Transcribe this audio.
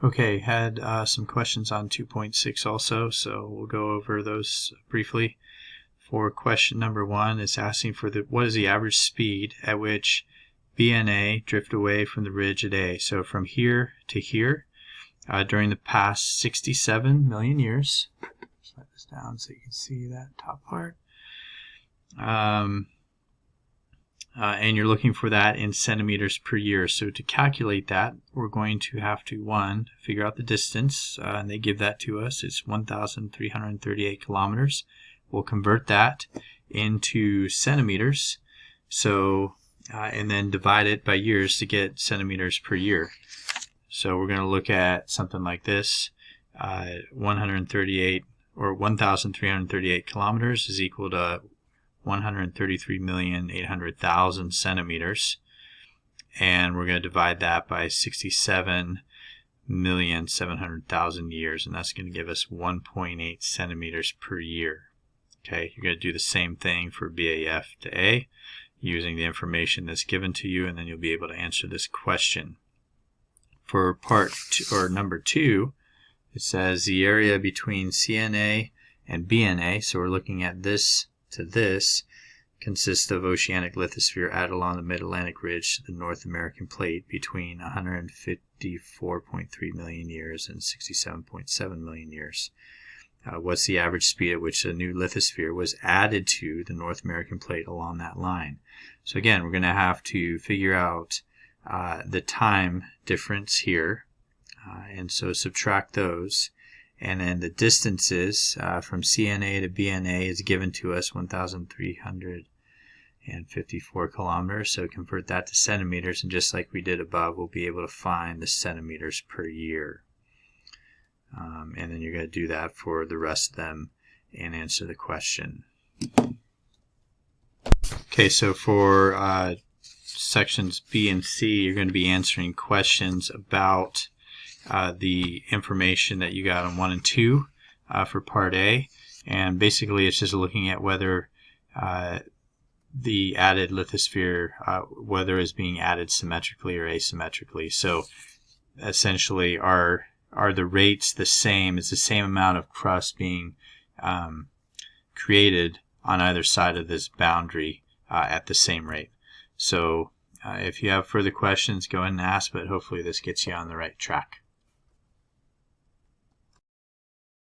Okay, had some questions on 2.6 also, so we'll go over those briefly. For question number 1, it's asking for what is the average speed at which B and A drift away from the ridge at A. So from here to here during the past 67 million years. Slide this down so you can see that top part. And you're looking for that in centimeters per year. So to calculate that, we're going to have to, one, figure out the distance, and they give that to us. It's 1,338 kilometers. We'll convert that into centimeters, so and then divide it by years to get centimeters per year. So we're going to look at something like this. 1,338 kilometers is equal to 133,800,000 centimeters, and we're going to divide that by 67,700,000 years, and that's going to give us 1.8 centimeters per year. Okay, you're going to do the same thing for BAF to A using the information that's given to you, and then you'll be able to answer this question. For part 2, or number 2, it says the area between CNA and BNA, so we're looking at this to this, consists of oceanic lithosphere added along the mid-Atlantic ridge to the North American plate between 154.3 million years and 67.7 million years. What's the average speed at which a new lithosphere was added to the North American plate along that line? So again, we're going to have to figure out the time difference here, and so subtract those. And then the distances from CNA to BNA is given to us 1,354 kilometers. So convert that to centimeters, and just like we did above, we'll be able to find the centimeters per year. And then you're going to do that for the rest of them and answer the question. Okay, so for sections B and C, you're going to be answering questions about the information that you got on 1 and 2 for part A, and basically it's just looking at whether the added lithosphere, whether it's being added symmetrically or asymmetrically. So essentially, are the rates the same? Is the same amount of crust being created on either side of this boundary at the same rate? So if you have further questions, go ahead and ask, but hopefully this gets you on the right track.